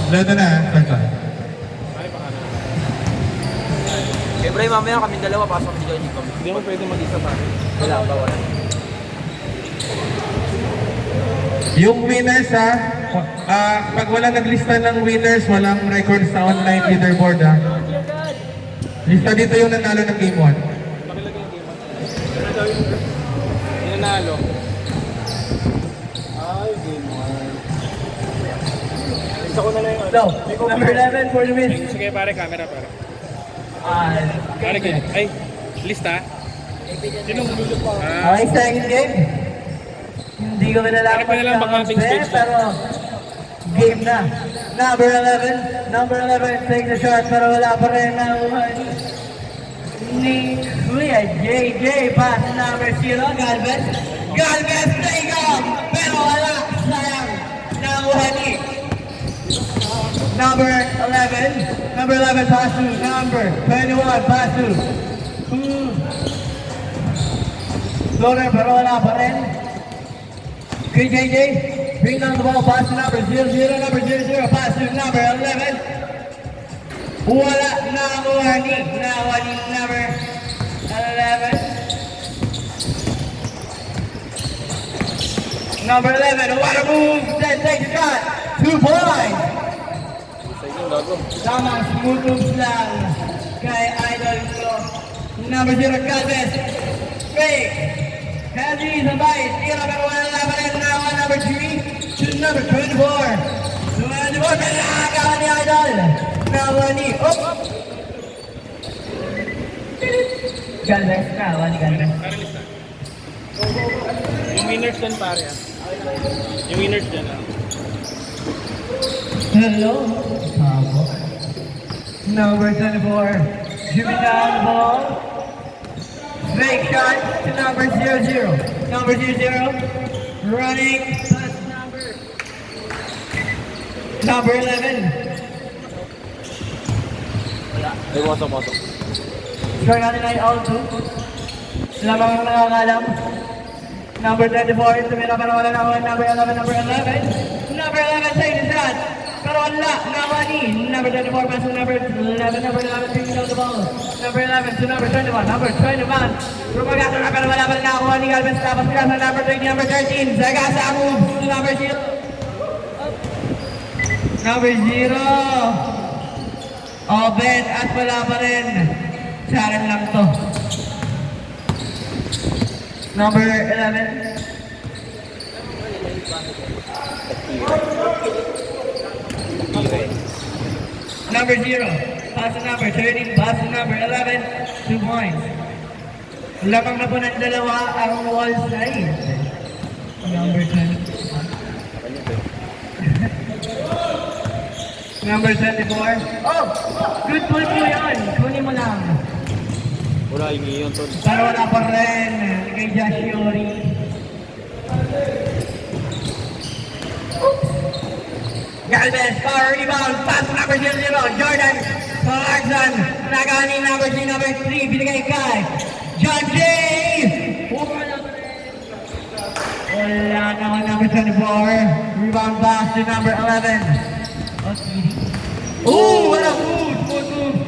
Lado na, Santa. Eh, Bray, mamaya kami dalawa, pasok ni Johnny ko. Hindi mo pwede mag-isa pa. Wala ba, wala. Yung winners pag wala naglista ng winners, walang record sa online leaderboard ha. Lista dito yung nanalo ng game 1. Pakilagay yung game. Ano daw yung nanalo? Ay, game 1. Isa ko na lang yung No, number 11 for the win. Sige pare, camera pare. Okay. Pare kayo. Ay, lista? Sinong dulo pa? Okay, second game. Hindi ko Pare pa na lang baka ating stage na. pero game na. Number 11 take the shot pero wala pa rin na ni Kuya JJ pass number 0 Galvez take off pero wala, sayang nakuha ni number 11 pass to number 21 pass to floater pero wala pa rin. KJJ, bring down the ball, pass to number 00, pass to number 11. Wala, nakuha ni number 11. Number 11, what a move, then take a shot, 2 points. Tamang smooth moves lang kay Idol ko. Number 0, Galvez, fake. Henry sabay, tira pero wala pa rin nakuha number 3 to number 24. 24, pinakawa ni Idol. Nakuha ni, Galvez, nakuha ni Galvez. Pare lista. Yung winners dyan pare ah. Yung winners dyan ah. Hello. Number 24, shooting down the ball. Fake shot to number 00. Number 00, running pass number 11. Ay, wasok. Score natin ay all two. Lamang ang nakakalam. Number 24, tumira pero wala na number 11. Number 11, take the shot. Pero wala, nakuha ni number 24, pass to number 11. Number 11, taking down the ball. Number 11 to number 21. Number 21. Rumagato na pero wala pa rin nakakuha ni Galvez. Tapos ka sa number 30, number 13. Zagasa ang move to number 0. Number 0. Obed at wala pa rin. Sharon lang to. Number 11. Number 0, pass to number 13, pass to number 11, 2 points. Lamang na po ng dalawa ang wall side. Number 10. Number 24. Oh! Good point po yun. Kunin mo lang. Wala, yung iyon to. Pero wala pa rin kay Josh Yori. Galvez, power rebound, pass to number 00, Jordan Clarkson, nagani number 3, number 3, binigay kay John J. Wala na ako number 24, rebound pass to number 11. Oh, what a move, good move.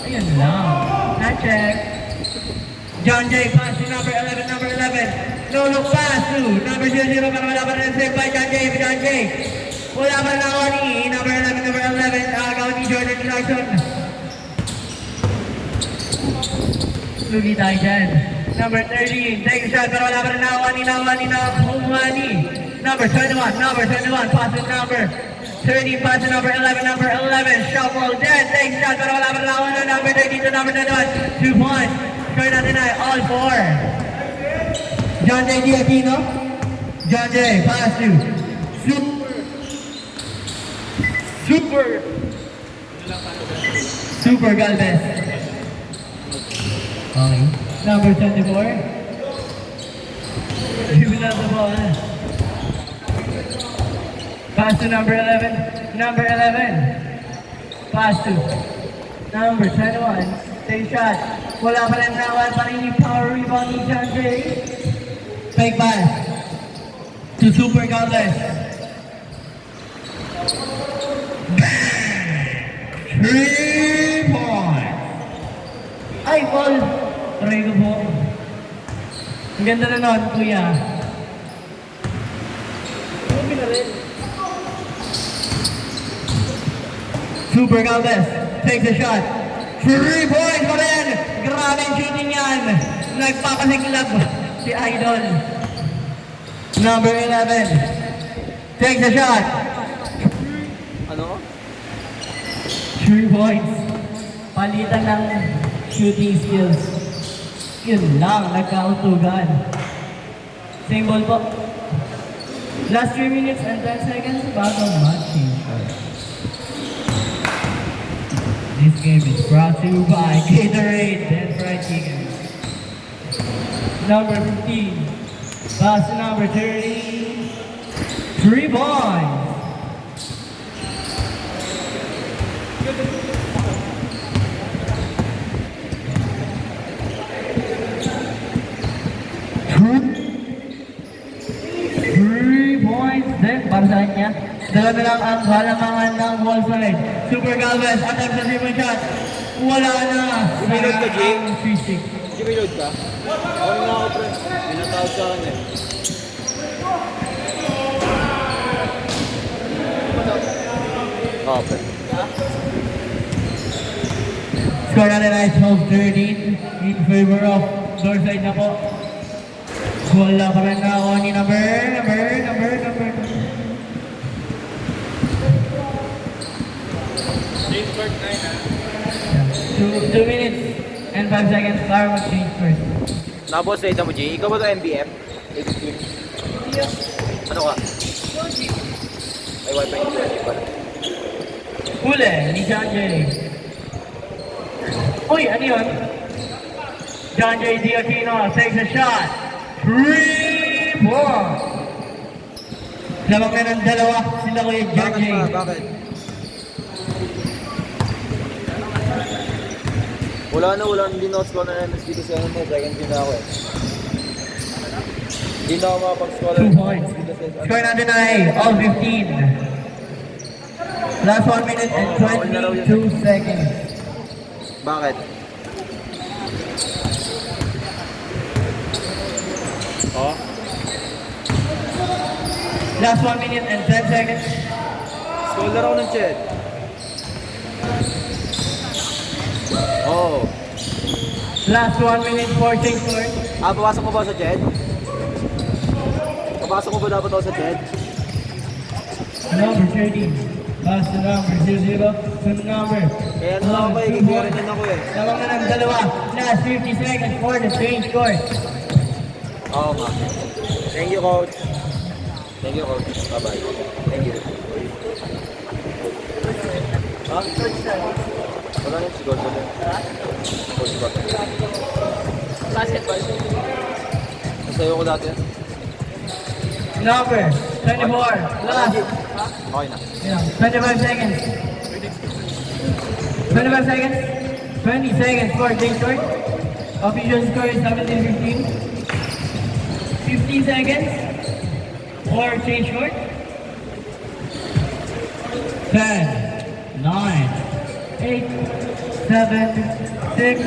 Ayan lang, na-check. John J. pass to number 11, no look pass to number 00, para wala pa rin save by John J. Wala pa na ako ni number 11, agaw ni Jordan Clarkson. Lugi tayo dyan. Number 13, take a shot, pero wala pa rin na ako ni number 21, pass to number 30, pass to number 11, shuffle dead, take a shot, pero wala pa rin na ako na number 13 to number 21, 2 points. Score natin ay all 4. John J. Diakino, John J. pass to Super Galvez. Okay. Number 24. Giving out the ball. Pass to number 11. Pass to number 21. Take shot. Wala pa rin nawan pa rin ni Fake pass. To Super Galvez. 3 points. Ay, ball. Try ko po. Ang ganda na nun, kuya. Super Galvez takes a shot. 3 points pa rin. Grabe yung shooting yan. Nagpapasiklab si Idol. Number 11 takes a shot. Ano? 3 points. Palitan ng shooting skills. Yun lang, nagkautugan. Same ball po. Last 3 minutes and 10 seconds bago matching. This game is brought to you by Gatorade and Fried Chicken. Number 15. Pass to number 30. 3 points. Para sa kanya, dalawa na lang ang halamangan ng wall side. Super Galvez, attempt sa 3-point shot. Wala na. Reload ka, Jay? Ang 3-6. Hindi may load ka? Ano na ako, pre? Pinatawag sa akin eh. Oo, pre. Score natin ay 12-13 in favor of Dorside na po. Wala pa rin na ako ni number. Change court 9 ha. 2 minutes and 5 seconds para mag-change first. Nakaboss na mo, Jay. Ikaw ba ito MBM? Ano ka? Ay, wifi hindi pala. Huli ni John Jay. Uy, ano yun? John Jay Diocino takes a shot. 3 points. Lamang na ng dalawa sila ko yung John Jay. Bakit? Wala na, hindi na ako score na MSB kasi ano mo, second game na ako eh. Hindi na ako makapag-score 2 points. Score natin ay all 15. Last 1 minute and 22 seconds. Bakit? Oh? Last 1 minute and 10 seconds. Scholar ako ng Chet. Oh. Last 1 minute 14 score. Papasok mo ba sa Chet? Papasok mo ba dapat ako sa Chet? Number 13. Pass to number 00 to number. Kaya na ako eh, gigura rin ako eh. Lamang na ng dalawa. Last 50 seconds for the change score. Oo nga. Thank you, coach. Thank you, coach. Bye-bye. Thank you. Ha? Wala na si Gordon. Coach ba? Basketball. Nasayo ko dati. Number 24. Last. Okay na. 25 seconds. 25 seconds. 20 seconds for change score. Official score is 17-15. 15 seconds for change score. 10, 9, 8, 7, 6,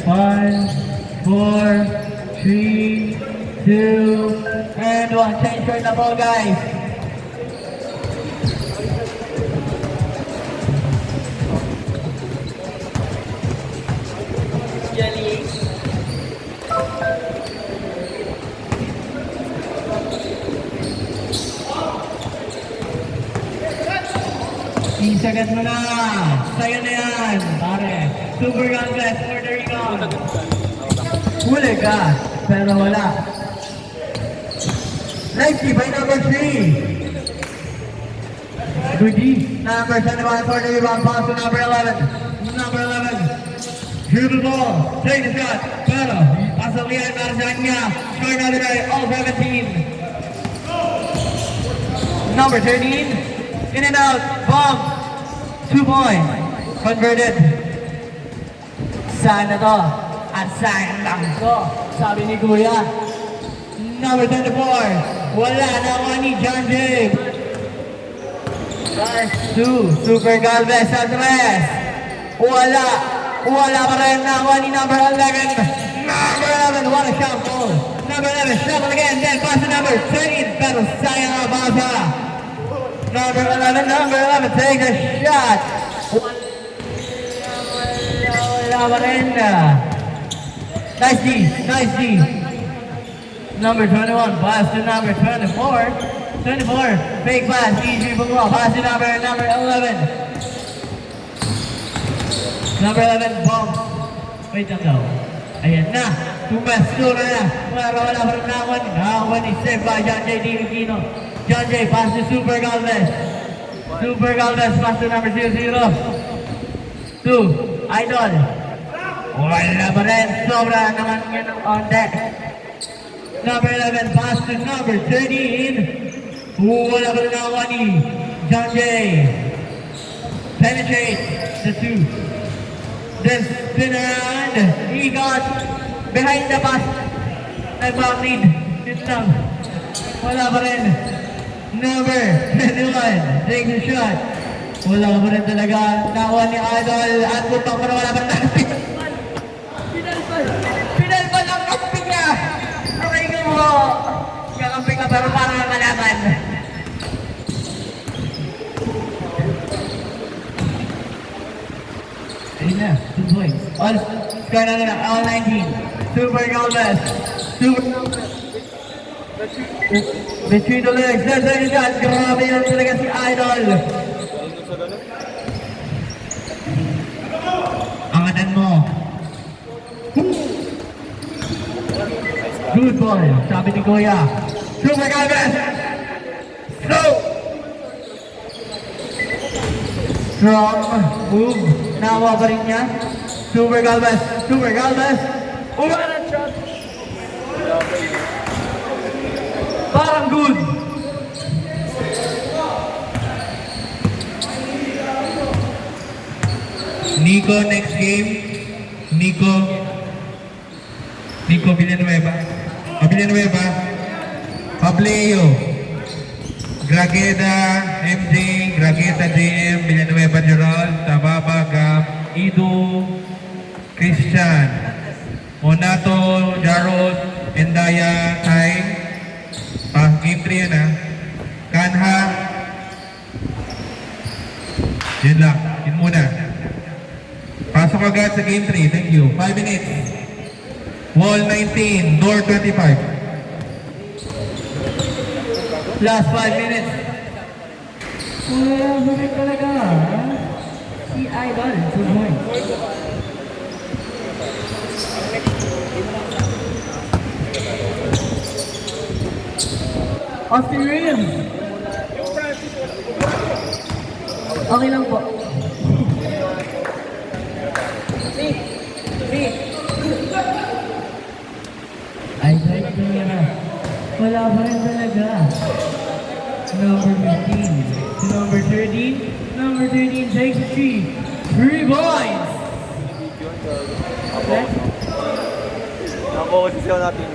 5, 4, 3, 2, and 1. Change score na po, guys. Jelly. Isagat mo na. Sa'yo na yan, pare. Super Galvez for the rebound. Huli ka, pero wala. Nice by number 3. Good D. Number 71 for the rebound. Pass to number 11. Number 11. Shoot the ball. Take the shot. Pero, pasok yan para sa kanya. Score na rin ay all 17. Number 13. In and out, bomb, 2 points, converted. Sana to, at sayang lang to, sabi ni Kuya. number 24. Wala nakuha ni John Jay. Pass to Super Galvez sa 3. Wala pa rin nakuha ni number 11. Number 11, what a shot goal. Number 11, shot again, then pass to number 13. Pero sayang ang basa. Number 11 takes a shot. Wala pa rin. Nice D. Number 21, pass to number 24. 24, fake pass, easy football. Pass to number 11. Number 11, bump. Wait lang daw. Ayan na. Tumasto na. Wala pa rin nakuha. Nakakuha ni save by John J. Diriquino. John J. pass to Super Galvez. Super Galvez pass to number 00. 2, Idol. Wala pa rin. Sobra naman yan on deck. Number 11 pass to number 13. Wala pa rin nakuha ni John J. Penetrate the 2. Then spin around. He got behind the pass. Nag-back lead. Yun lang. Wala pa rin. Number 21 takes a shot. Wala pa rin talaga. Nakuha ni Idol. At putok pero wala pa rin. Pinalpan ang kamping niya. Okay ka mo. Kakamping ka pero parang malaban. Ayun na, 2 points. All score na nila, all 19. Super Galvez. Between the legs, there's a shot. Grabe yun talaga si Idol. Angatan mo. Good ball, sabi ni Kuya. Super Galvez. Go! Strong move. Nawa pa rin niya. Super Galvez. Umaran shot. Parang good. Nico next game. Nico Villanueva. Pableo. Grageda MJ, Grageda JM, Villanueva Gerald, Tababa Gab, Ido, Christian, Onato, Jarod, Endaya, Kai. Game 3 yan Kanha. Yun lang. Yun muna. Pasok agad sa game 3. Thank you. 5 minutes. Wall 19, door 25. Last 5 minutes. Wala ba rin talaga? Si Idol, 2 points. Austin Williams. Okay lang po. Idol, ito na. Wala pa rin talaga. Number 15 to number 13. Number 13 takes a 3 points. Okay. Ako, posisyon natin.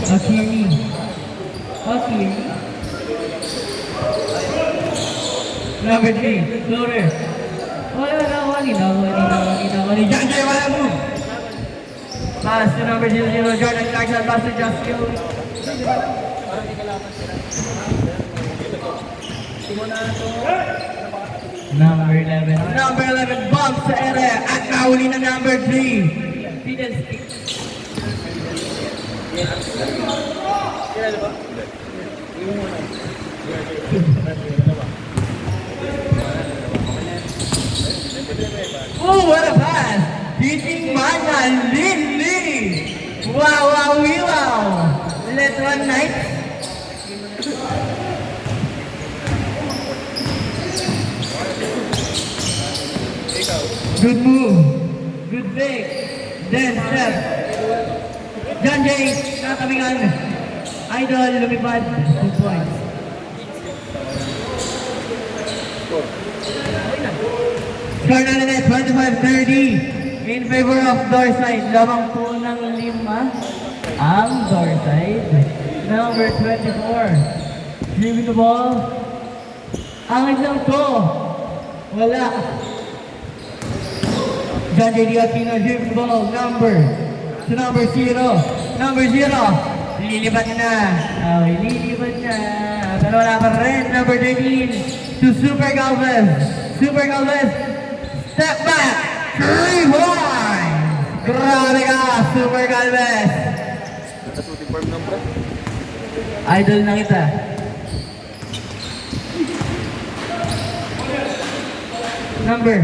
Hakimi. Number 3, floater. Wala nawali. Janjay, wala move. Pass to number 00, Jordan Clarkson, pass to Justio. Number 11 bumps sa area at nahuli na number 3. Fidelski. Oh, what a pass! Hitting Manya Lili! Wow! Let's one night. Good move. Good fake. Then step. John Jay, nakakabingan. Idol, lumipad. 2 points. Score na net, 25 25-30 in favor of Dorside. Lamang po ng 5 ang Dorside. Number 24. Dribbling the ball. Angin lang to. Wala. John J. Diatino dribbling the ball. Number 0. Number 0. Lilipat na. Okay, lilipat na. Pero wala pa rin. Number 13 to Super Galvez. Super Galvez. Step back. 3 points. Grabe ka, Super Galvez. Nasa-uniform ng pre. Idol na kita. Number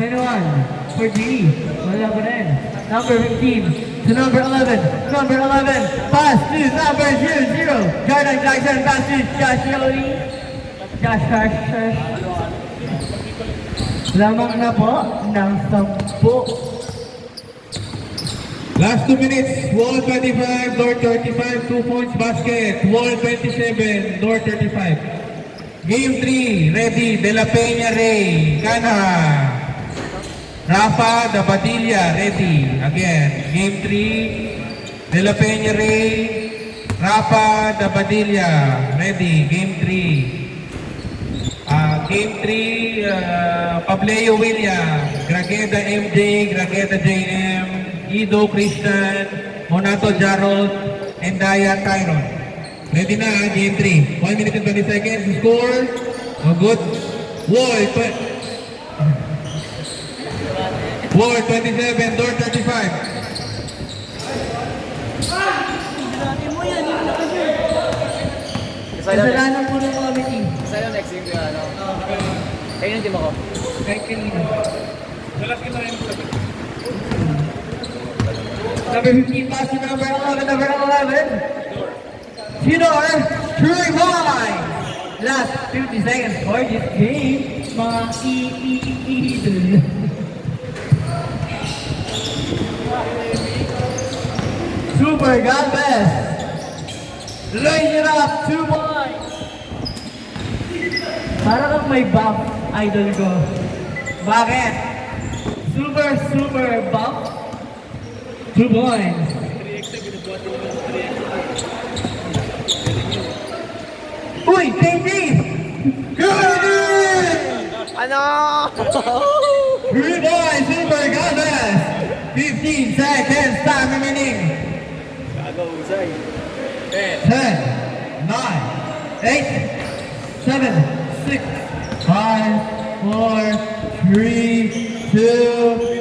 21 for G. Wala pa rin. Number 15 to number 11. Number 11. Pass to number 00. Jordan Jackson. Pass to Josh Yoli. Josh. Lamang na po ng 10. Last 2 minutes. Wall 25, door 35, 2 points basket. Wall 27, door 35. Game 3, ready. De La Peña, Ray. Kana. Rafa Dabadilla, ready. Again, game 3. De La Peña, Ray. Rafa Dabadilla, ready. Game 3. Game 3, Pableo William, Grageda MJ, Grageda JM, Ido Christian, Monato Jarrod, and Daya Tyron. Ready na, game 3. 1 minute and 20 seconds. Score. Oh, good. Wall 27, door 35. Kasalanan po ng mga meeting. Sa'yo next game yung ano. Kayo yung team ako. Kahit kanina. Dalas kita rin po. Number 15 pass to number 11. Number 11. Tidor Trivine. Last 50 seconds for this game. Mga idol. Super Galvez. Line it up. 2 points. Para kang may buff, idol ko. Bakit? Super buff. 2 points. Uy, KD! KD! Ano? 3 points, Super Galvez! 15 seconds, time remaining. Gago, Usay. 10, 9, 8, 7, 6, 5, 4, 3, 2,